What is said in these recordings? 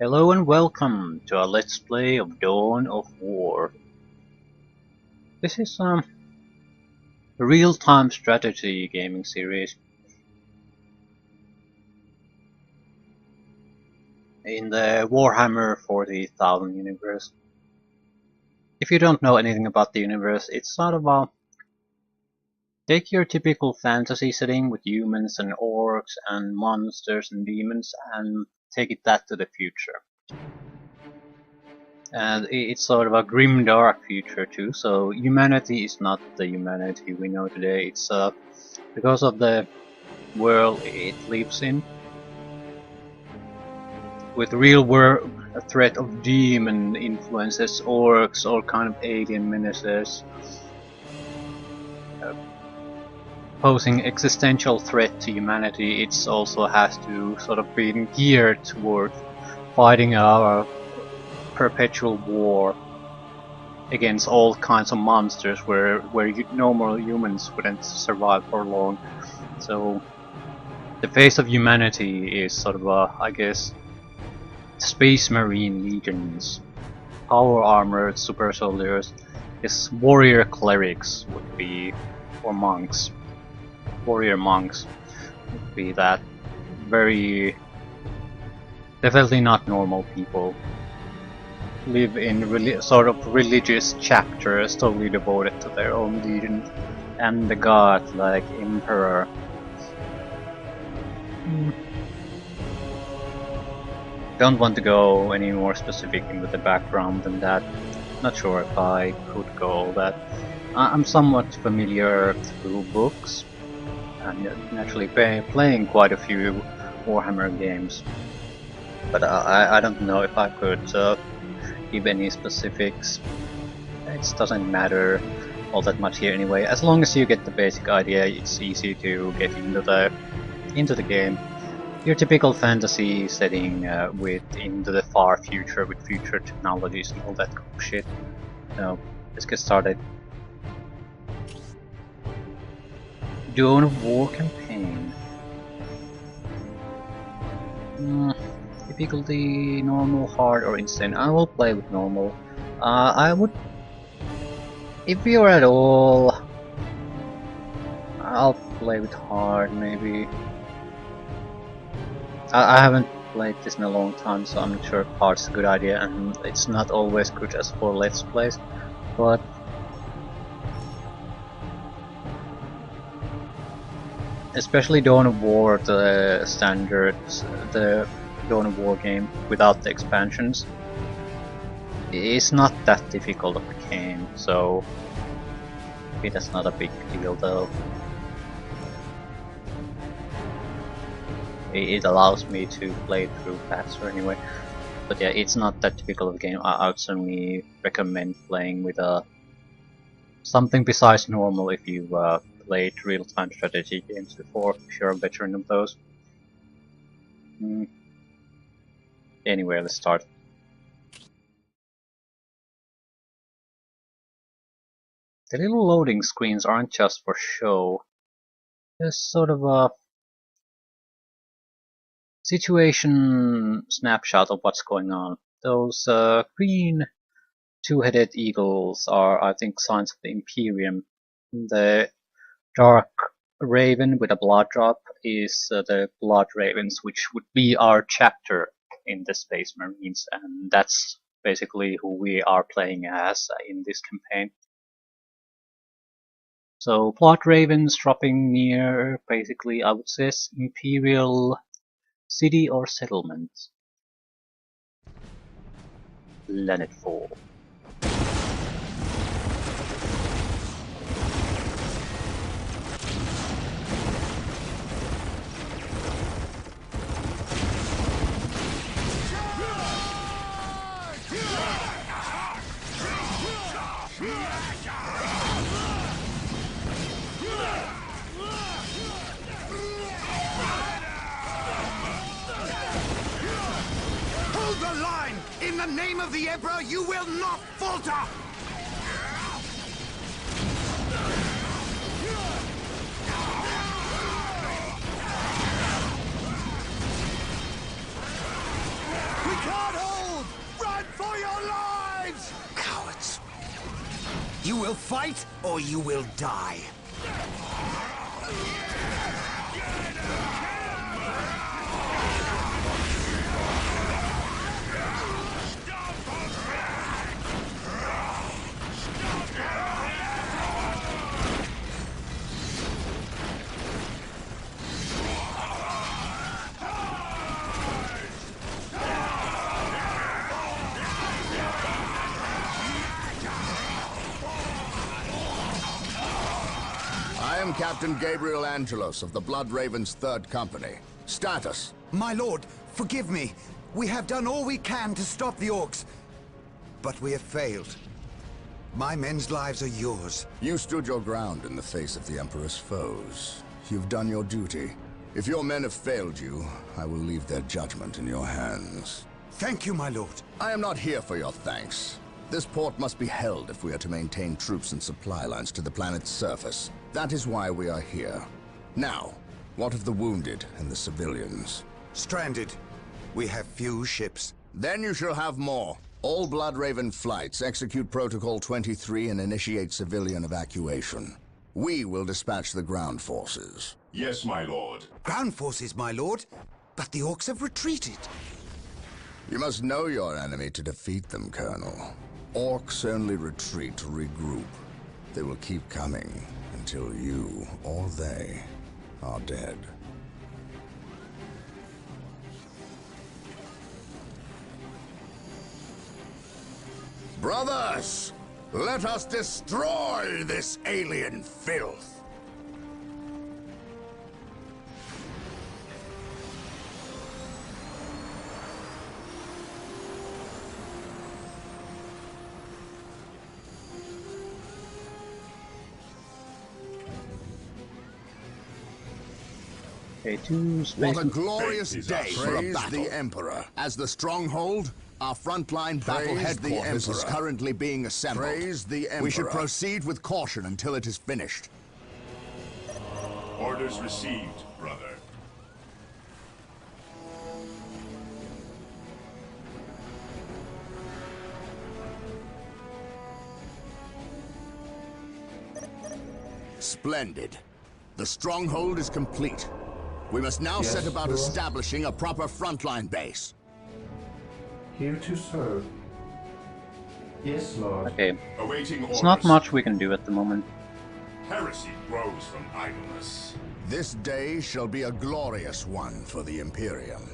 Hello and welcome to a Let's Play of Dawn of War. This is a real-time strategy gaming series in the Warhammer 40,000 universe. If you don't know anything about the universe, it's sort of a take your typical fantasy setting with humans and orcs and monsters and demons and take that to the future. And it's sort of a grim dark future too, so humanity is not the humanity we know today. It's because of the world it lives in, with real world a threat of demon influences, orcs, all kind of alien menaces, posing existential threat to humanity. It also has to sort of be geared toward fighting our perpetual war against all kinds of monsters where normal humans wouldn't survive for long. So the face of humanity is sort of I guess, Space Marine legions, power armored super soldiers. Yes, warrior clerics would be, or monks. Warrior monks would be that. Very, definitely not normal people. Live in sort of religious chapters totally devoted to their own legion and the god, like emperor. Don't want to go any more specific into the background than that. Not sure if I could go all that. I'm somewhat familiar through books and naturally playing quite a few Warhammer games, but I don't know if I could give any specifics. It doesn't matter all that much here anyway. As long as you get the basic idea, it's easy to get into the game. Your typical fantasy setting into the far future with future technologies and all that cool shit. So let's get started. Dawn of War campaign. Difficulty normal, hard, or insane. I will play with normal. I would, if you're at all, I'll play with hard maybe. I haven't played this in a long time, so I'm not sure if hard's a good idea, and it's not always good as for Let's Plays, but especially Dawn of War, the standard, the Dawn of War game without the expansions, it's not that difficult of a game, so maybe that's not a big deal though. It allows me to play through faster anyway. But yeah, it's not that typical of a game. I would certainly recommend playing with something besides normal if you've played real-time strategy games before, if you're a veteran of those. Anyway, let's start. The little loading screens aren't just for show. There's sort of a situation snapshot of what's going on. Those green two-headed eagles are, I think, signs of the Imperium. The dark raven with a blood drop is the Blood Ravens, which would be our chapter in the Space Marines, and that's basically who we are playing as in this campaign. So Blood Ravens dropping near, basically, I would say, Imperial city or settlement. Landfall. In the name of the Emperor, you will not falter! We can't You will fight, or you will die. I am Captain Gabriel Angelos of the Blood Raven's 3rd Company. Status. My lord, forgive me. We have done all we can to stop the orcs, but we have failed. My men's lives are yours. You stood your ground in the face of the Emperor's foes. You've done your duty. If your men have failed you, I will leave their judgment in your hands. Thank you, my lord. I am not here for your thanks. This port must be held if we are to maintain troops and supply lines to the planet's surface. That is why we are here. Now, what of the wounded and the civilians? Stranded. We have few ships. Then you shall have more. All Blood Raven flights execute Protocol 23 and initiate civilian evacuation. We will dispatch the ground forces. Yes, my lord. Ground forces, my lord. But the orcs have retreated. You must know your enemy to defeat them, Colonel. Orcs only retreat to regroup. They will keep coming until you or they are dead. Brothers, let us destroy this alien filth! Okay, two What space. a glorious Faith is day our for a praise battle. The Emperor. As the stronghold, our frontline battle headquarters is currently being assembled. Praise the Emperor. We should proceed with caution until it is finished. Orders received, brother. Splendid. The stronghold is complete. We must now set about establishing a proper frontline base. Here to serve. Yes, Lord. Okay, Awaiting orders. it's not much we can do at the moment. Heresy grows from idleness. This day shall be a glorious one for the Imperium.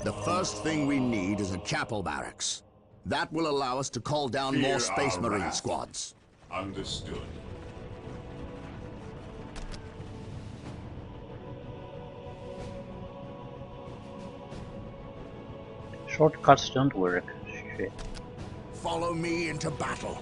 The first thing we need is a chapel barracks. That will allow us to call down Fear more Space our Marine wrath. squads. Understood. Shortcuts don't work. Shit. Follow me into battle.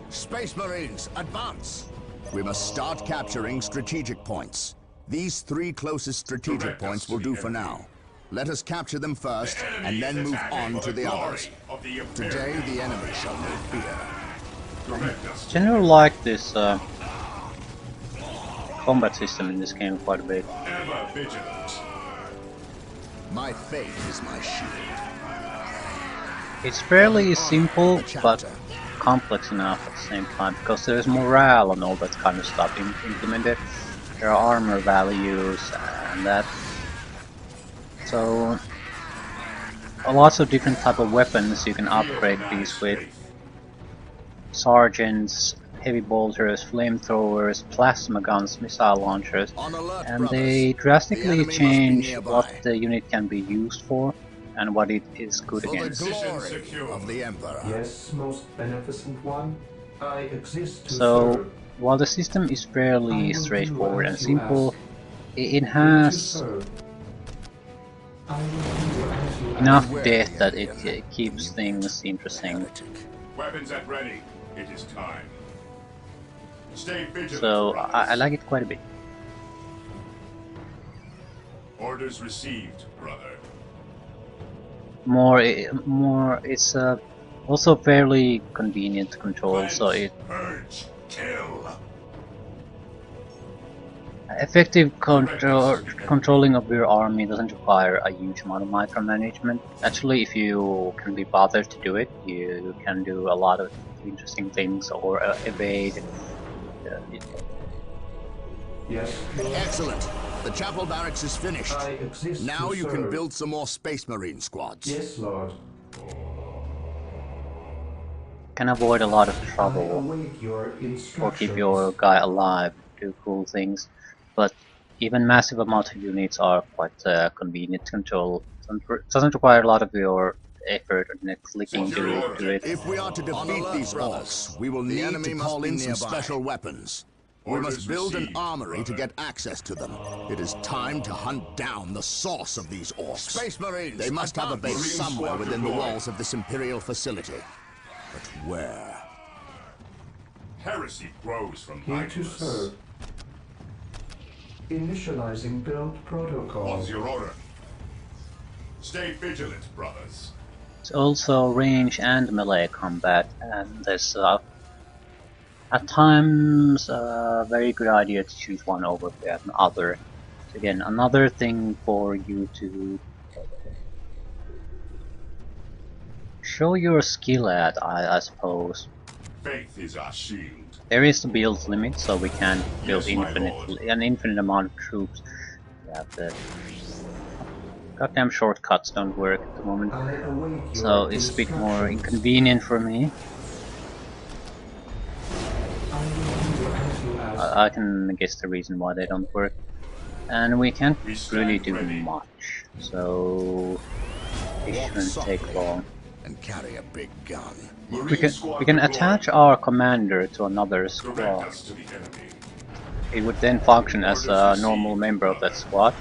Space Marines, advance! We must start capturing strategic points. These 3 closest strategic Direct us points to will the do for enemy. now. Let us capture them first, The enemy and then is move attacking on for to the glory others. of the Imperial. Today, the enemy shall know fear. Direct us to Generally like this combat system in this game quite a bit. ever vigilant. My faith is my shield. It's fairly simple, The chapter. but complex enough at the same time, because there's morale and all that kind of stuff implemented. There are armor values and that. So, lots of different type of weapons you can upgrade these with. Sergeants, heavy bolters, flamethrowers, plasma guns, missile launchers, On alert, and brothers. they The drastically enemy must be change nearby. what the unit can be used for and what it is good For the against. glory secure. of the Emperor. Yes, most beneficent one. I exist to So, serve. while the system is I fairly will straightforward do and as you simple, ask. it Here to has serve. I will do as you enough Beware death the that alien. it keeps things interesting. Heretic. Weapons at ready. It is time. Stay vigilant. So, brothers. I like it quite a bit. Orders received, brother. It's also fairly convenient to control, so Cleanse, purge, kill. Effective controlling of your army doesn't require a huge amount of micromanagement. Actually, if you can be bothered to do it, you can do a lot of interesting things or evade. Yes, Lord. Excellent. The chapel barracks is finished. I exist Now to you can serve. build some more Space Marine squads. Yes, Lord. Can avoid a lot of I trouble await your instructions. or keep your guy alive, do cool things. But even massive amount of units are quite convenient to control. Doesn't require a lot of your effort and clicking to do it. If we are to defeat these orks, we will need to call in some special weapons. We must build an armory to get access to them. It is time to hunt down the source of these orks. Space Marines! They must have a base somewhere within the walls of this imperial facility. But where? Heresy grows from Here to idleness. serve. Initializing build protocol. What's your order? Stay vigilant, brothers. It's also range and melee combat, and there's at times a very good idea to choose one over the other. So again, another thing for you to show your skill at, I suppose. Faith is our shield. There is a build limit, so we can't build Yes, my lord. an infinite amount of troops. Yeah, the goddamn shortcuts don't work at the moment, I await your so it's a bit more instructions. inconvenient for me. I will do as you ask. I can guess the reason why they don't work. And we can't We stand really do ready. much, so it Walk shouldn't take softly long. and carry a big gun. We Marine can squadron attach going. our commander to another Direct squad. us to the enemy. It would then function as a normal member of that squad,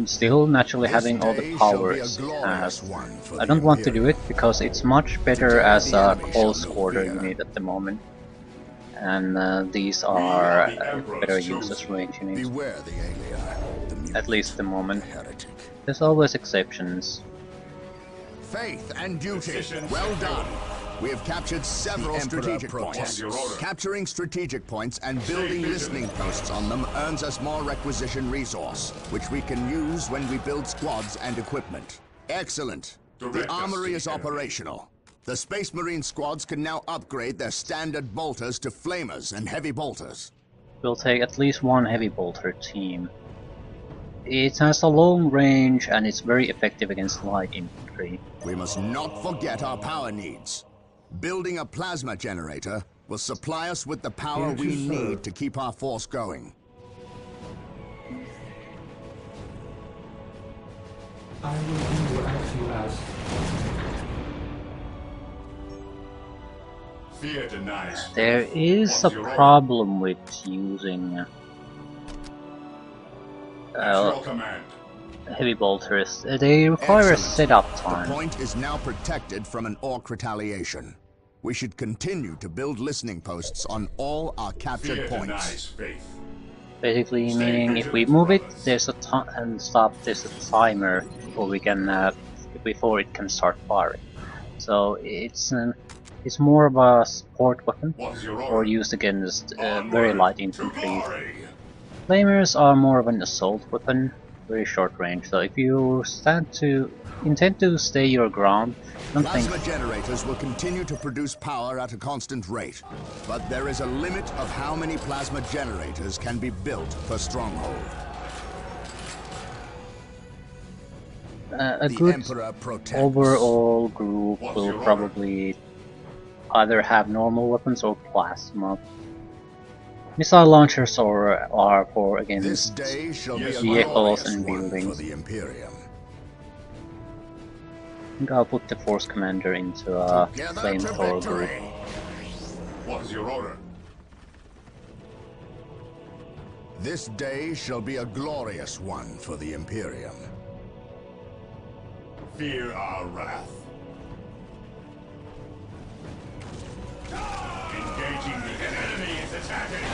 still naturally This having all day the shall be a powers it glorious has. one for I the don't want to do Imperial. it because it's much better Today as the a enemy close shall know quarter fear. unit at the moment, and these are the Emperor's better chosen. used as range units, Beware the alien, the mutant, at least at the moment. the heretic. There's always exceptions. Faith and duty. Precision. Well done. We have captured several strategic What's points. your order? Capturing strategic points and building vigilant. listening posts on them earns us more requisition resource, which we can use when we build squads and equipment. Excellent. Direct The us armory to is the enemy. operational. The Space Marine squads can now upgrade their standard bolters to flamers and heavy bolters. Will take at least one heavy bolter team. It has a long range and it's very effective against light infantry. We must not forget our power needs. Building a plasma generator will supply us with the power Here to we serve. need to keep our force going. I will do as you ask. Fear denies. There is a What's your order? problem with using At your command. heavy bolters. They require a Excellent. setup The time. point is now protected from an orc retaliation. We should continue to build listening posts on all our captured Fear points. denies faith. Basically, Stay meaning if we vigilant, move it, brothers. there's a time and stop. There's a timer before we can before it can start firing. So it's more of a support weapon What's your or order? used against Onward very light to infantry. glory. Flamers are more of an assault weapon, very short range. So if you intend to stay your ground, don't think Plasma generators will continue to produce power at a constant rate, but there is a limit of how many plasma generators can be built per stronghold. a The good Emperor protects. overall group What's will your order? probably either have normal weapons or plasma. Missile launchers are for This against day shall Yes, be a vehicles glorious and one for buildings. the Imperium. I think I'll put the Force Commander into a Together to flamethrower group. victory. What is your order? This day shall be a glorious one for the Imperium. Fear our wrath. Engaging the enemy is attacking.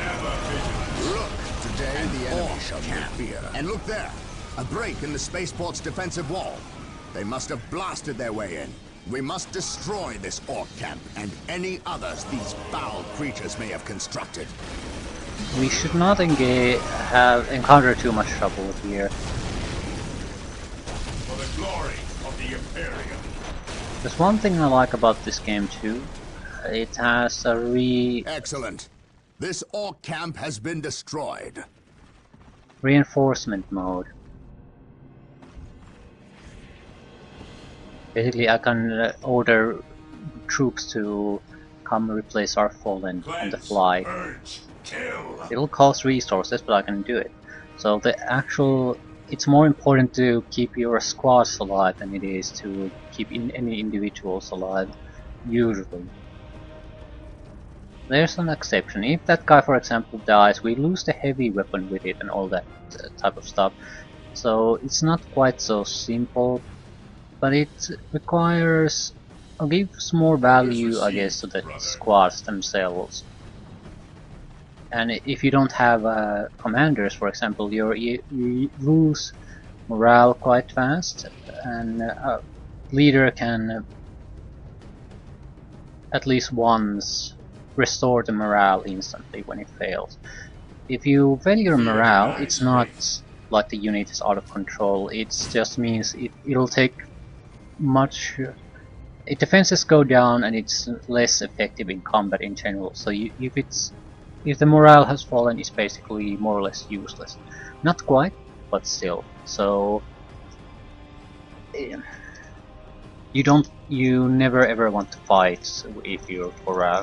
Ever vigilant. Look, today the enemy shall not fear. And look there, a break in the spaceport's defensive wall. They must have blasted their way in. We must destroy this orc camp and any others these foul creatures may have constructed. We should not encounter too much trouble here. For the glory of the imperial. There's one thing I like about this game too. It has a Excellent. This orc camp has been destroyed. reinforcement mode. Basically, I can order troops to come replace our fallen on the fly. Purge, kill. It'll cost resources, but I can do it. So it's more important to keep your squads alive than it is to keep any individuals alive, usually. There's an exception. If that guy, for example, dies, we lose the heavy weapon with it and all that type of stuff. So it's not quite so simple, but it requires, or gives more value, I guess, to the squads themselves. And if you don't have commanders, for example, you lose morale quite fast, and a leader can at least once restore the morale instantly when it fails. If you fail your morale, it's not like the unit is out of control, it just means it'll take much... defenses go down and it's less effective in combat in general, so if the morale has fallen, it's basically more or less useless. Not quite, but still. So you never ever want to fight if your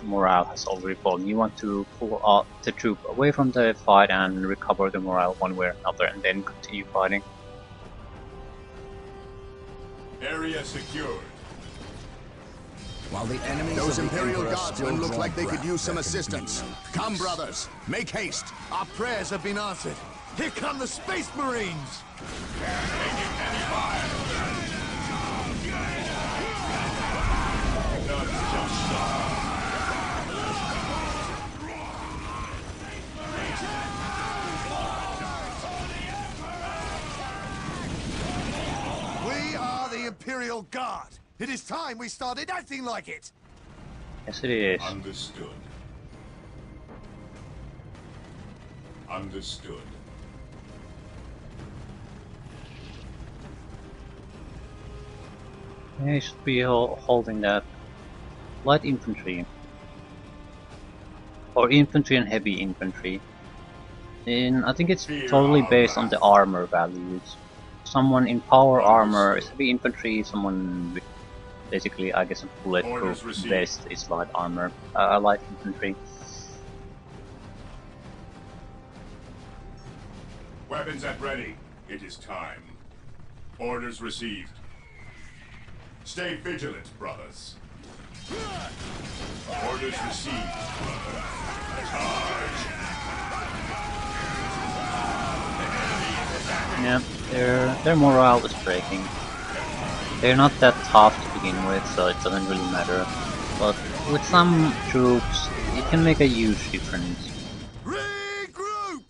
morale has already fallen. You want to pull out the troop away from the fight and recover the morale one way or another, and then continue fighting. Area secured. While the enemies Those Imperial Guardsmen look like they could use some assistance. Come, brothers, make haste. Our prayers have been answered. Here come the Space Marines! We are the Imperial Guard. It is time we started acting like it! Yes, it is. Understood. Understood. Yeah, you should be holding that. Light infantry. Or infantry and heavy infantry. And I think it's totally based on the armor values. Someone in power armor is heavy infantry, someone with basically, I guess, a bulletproof vest is light armor. Light infantry. Weapons at ready. It is time. Orders received. Stay vigilant, brothers. Orders received. Charge. Yeah, their morale is breaking. They're not that tough to begin with, so it doesn't really matter. But with some troops, it can make a huge difference. Regroup!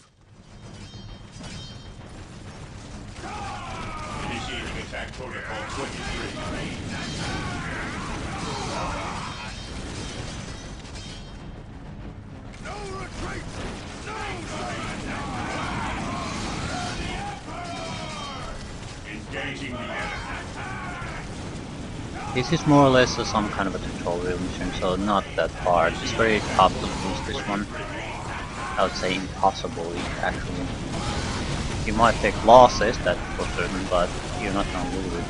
Initiating attack protocol 23. No retreat! Engaging the enemy. This is more or less some kind of a tutorial mission, so not that hard. It's very tough to lose this one. I would say impossible, actually. You might take losses, that's for certain, but you're not gonna lose it.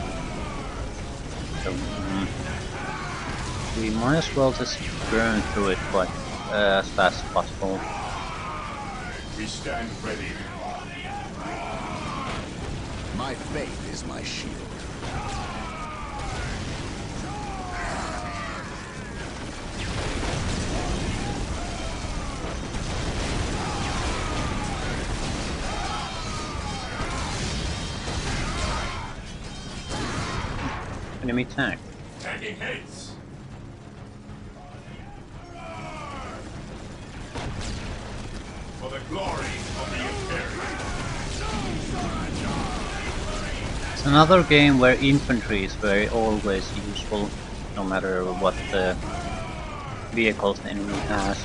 So, we might as well just burn through it quite as fast as possible. We stand ready. My faith is my shield. Enemy tank. Tagging heads. For the glory of the Imperial. It's another game where infantry is always useful. no matter what the vehicles the enemy has.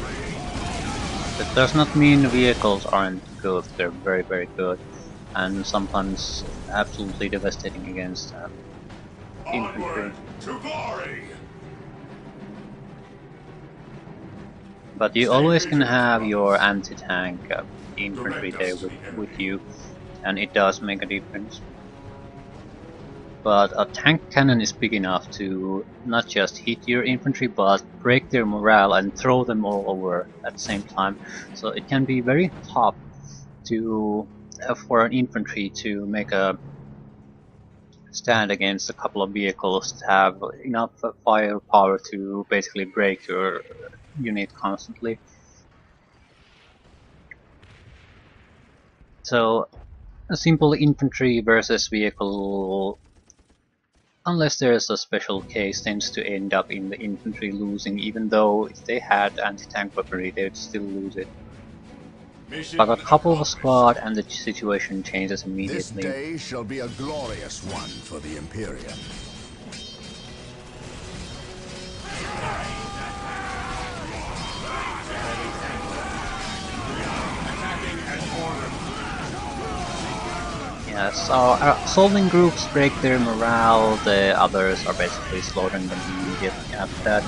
That does not mean vehicles aren't good, they're very very good, and sometimes absolutely devastating against infantry. Onward to glory! But you always can have your anti-tank infantry there with you, and it does make a difference. But a tank cannon is big enough to not just hit your infantry, but break their morale and throw them all over at the same time. So it can be very tough to for an infantry to make a stand against a couple of vehicles to have enough firepower to basically break your unit constantly. So a simple infantry versus vehicle, unless there's a special case, tends to end up in the infantry losing, even though if they had anti-tank weaponry they'd still lose it. But a couple of a squad and the situation changes immediately. This day shall be a glorious one for the Imperium. Yes, our assaulting groups break their morale, the others are basically slaughtering them immediately after that.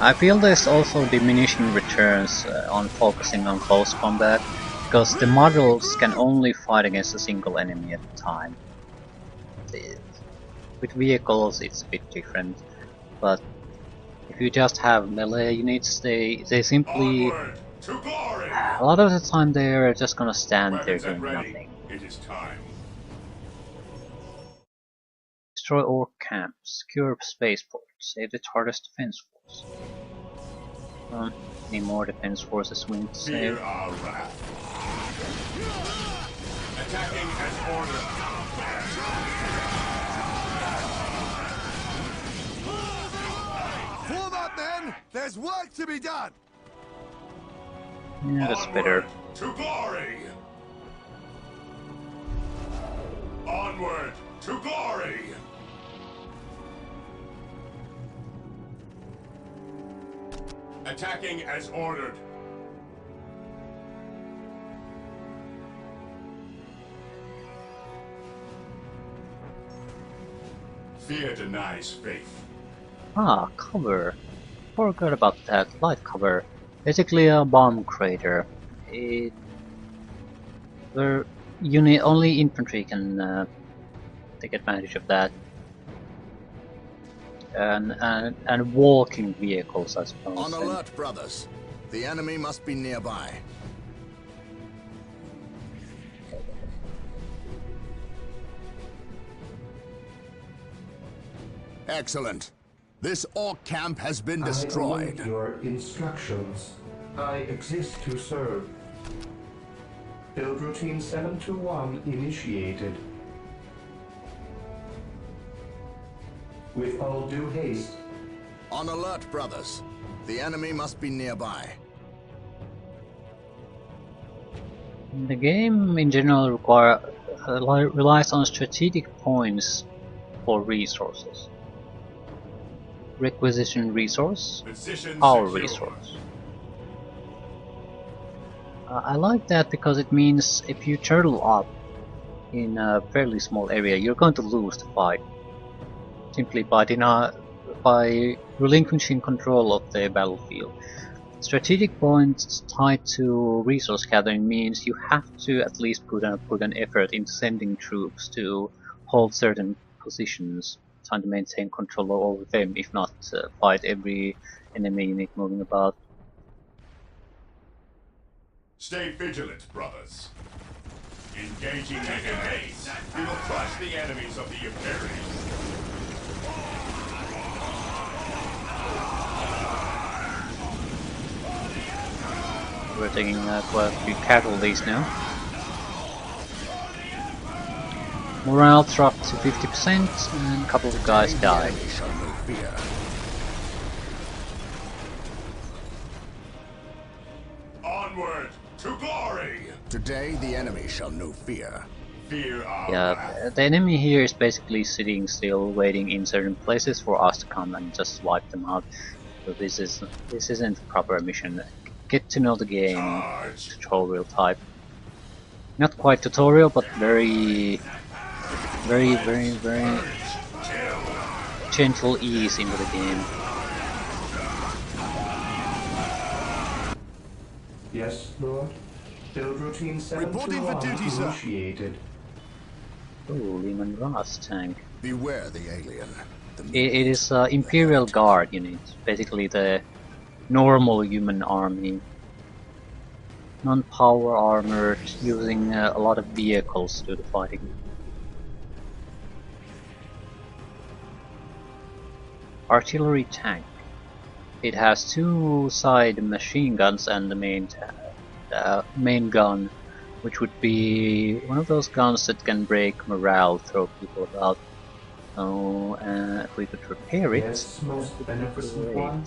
I feel there's also diminishing returns on focusing on close combat, because the models can only fight against a single enemy at a time. With vehicles it's a bit different, but if you just have melee units, they simply, a lot of the time they're just gonna stand there doing nothing. It is time. Destroy orc camps, secure spaceport, save the TARDIS defense force. Any more defense forces we need to save. Fear our wrath. Attacking as ordered. Form up, men! There's work to be done! Yeah, that's better. To glory! Onward to glory! Attacking as ordered. Fear denies faith. Ah, cover. Forgot about that. Light cover. Basically a bomb crater. Where only infantry can take advantage of that. And walking vehicles, I suppose. On alert, brothers. The enemy must be nearby. Excellent. This orc camp has been destroyed. I await your instructions. I exist to serve. Build routine 721 initiated. With all due haste. On alert, brothers. The enemy must be nearby. The game in general relies on strategic points for resources. Requisition resource, Position our secure. resource. I like that because it means if you turtle up in a fairly small area, you're going to lose the fight. Simply by relinquishing control of the battlefield. Strategic points tied to resource gathering means you have to at least put an effort into sending troops to hold certain positions, trying to maintain control over them, if not fight every enemy unit moving about. Stay vigilant, brothers. Engaging enemies. We will crush the enemies of the Imperial. We're taking quite a few casualties now. Morale dropped to 50% and a couple of guys died. The enemy shall know fear. Onward to glory! Today the enemy shall know fear. Fear our Yeah, wrath. the enemy here is basically sitting still, waiting in certain places for us to come and just wipe them out. So this isn't a proper mission. Get to know the game, Charge. tutorial type. Not quite tutorial, but very gentle ease into the game. Yes, Lord. Build routine Reporting for 721 duty, sir. initiated. Oh, Lehman Ross tank. Beware the alien. The It is mutant, the Imperial heretic. Guard unit, basically the normal human army. Non-power armored, using a lot of vehicles to do the fighting. Artillery tank. It has two side machine guns and the main gun, which would be one of those guns that can break morale, throw people out. So if we could repair it, Yes, most that would be beneficent great. one.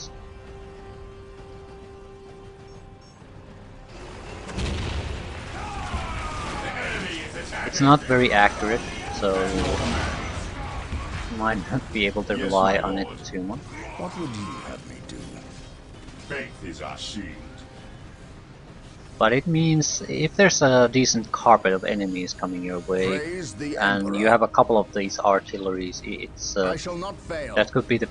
It's not very accurate, so you might not be able to rely on it too much. What would you have me do? Faith is our shield. But it means if there's a decent carpet of enemies coming your way, Praise the and Emperor. you have a couple of these artilleries, it's I shall not fail. that could be the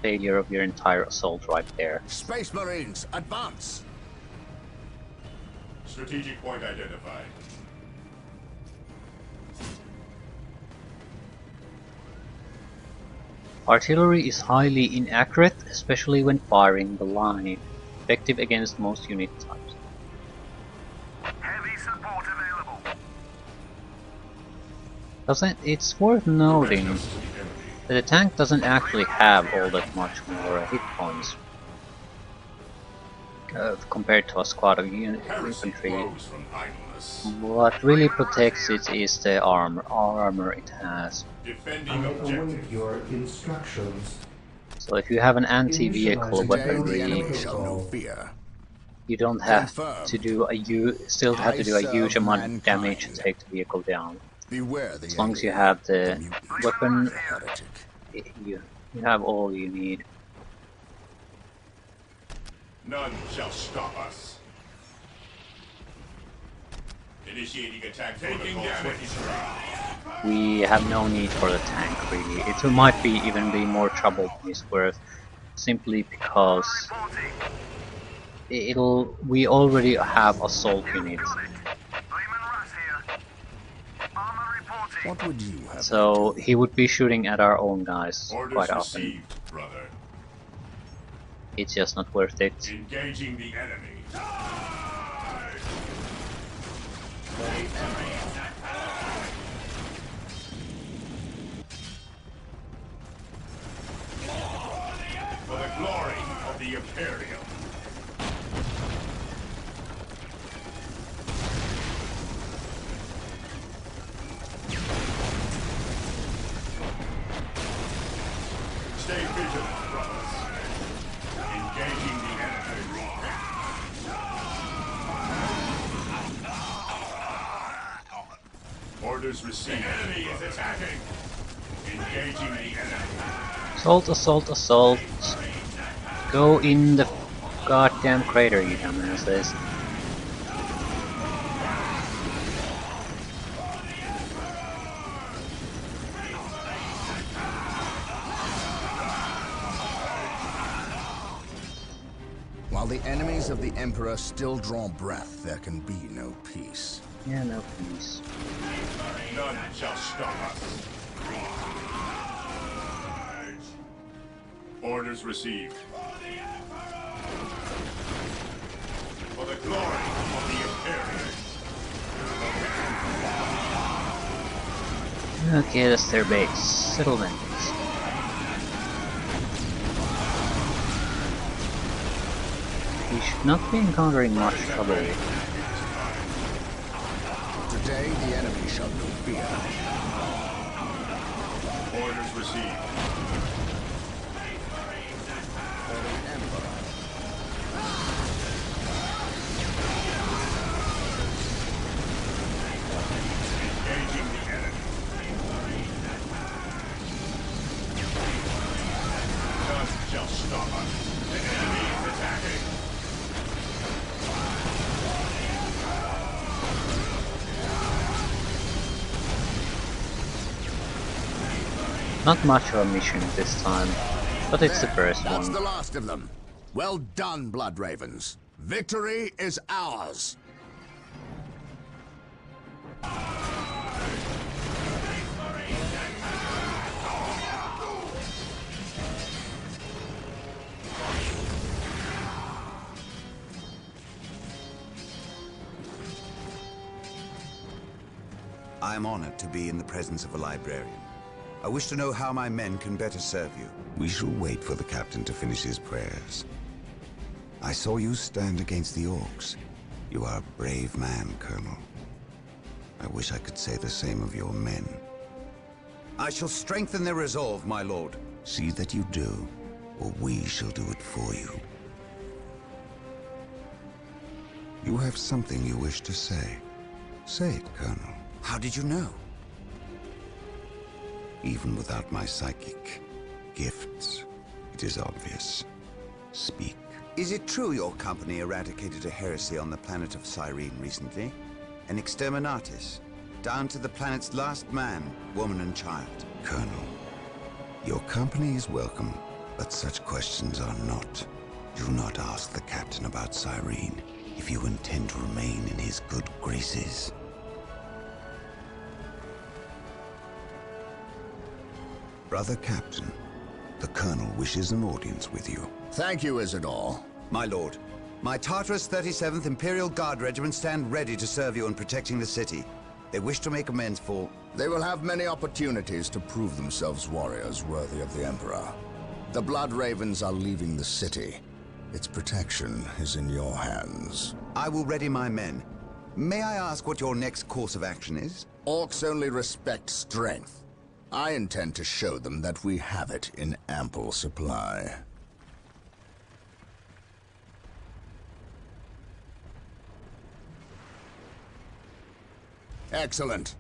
failure of your entire assault right there. Space Marines, advance! Strategic point identified. Artillery is highly inaccurate, especially when firing the line, effective against most unit types. Heavy support available. It's worth noting Direct us to the enemy. that the tank doesn't actually have all that much more hit points compared to a squad of Heresy infantry. flows from idleness. What really protects it is the armor it has. Defending I await objective. your instructions. So if you have an anti-vehicle Initialize Today the weaponry, enemy shall know fear. you don't have Confirm. to do still have to do a I huge serve amount of damage to mankind. take the vehicle down. Beware the As long as you alien, have the mutant, weapon, the heretic. you have all you need. None shall stop us. Initiating attack. Taking damage. We have no need for the tank really. It might even be more trouble than it's worth, simply because we already have assault units. What would you have So me do? he would be shooting at our own guys Orders quite often. received, brother. It's just not worth it. Engaging the enemy. For the glory of the imperial. Stay vigilant, brothers. Engaging the enemy. Orders received. The enemy is attacking. Engaging the enemy. Assault, assault, assault. Go in the goddamn crater, you dumbasses. While the enemies of the Emperor still draw breath, there can be no peace. Yeah, no peace. None shall stop us. Orders received. For the glory of the imperial. Okay, that's their base. Settlement. We should not be encountering much trouble. Today the enemy shall know fear. Orders received. For the Emperor. Engaging shall stop us. The enemy is attacking. Not much of a mission this time, but it's the first That's one. the last of them. Well done, Blood Ravens. Victory is ours. I am honored to be in the presence of a librarian. I wish to know how my men can better serve you. We shall wait for the captain to finish his prayers. I saw you stand against the orcs. You are a brave man, Colonel. I wish I could say the same of your men. I shall strengthen their resolve, my lord. See that you do, or we shall do it for you. You have something you wish to say. Say it, Colonel. How did you know? Even without my psychic gifts, it is obvious. Speak. Is it true your company eradicated a heresy on the planet of Cyrene recently? An exterminatus, down to the planet's last man, woman and child. Colonel, your company is welcome, but such questions are not. Do not ask the captain about Cyrene if you intend to remain in his good graces. Brother Captain, the Colonel wishes an audience with you. Thank you, Isidore. My lord, my Tartarus 37th Imperial Guard Regiment stand ready to serve you in protecting the city. They wish to make amends for... They will have many opportunities to prove themselves warriors worthy of the Emperor. The Blood Ravens are leaving the city. Its protection is in your hands. I will ready my men. May I ask what your next course of action is? Orcs only respect strength. I intend to show them that we have it in ample supply. Excellent.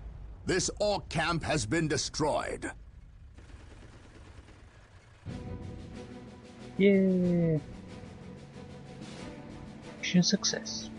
This orc camp has been destroyed. Yeah. Mission success.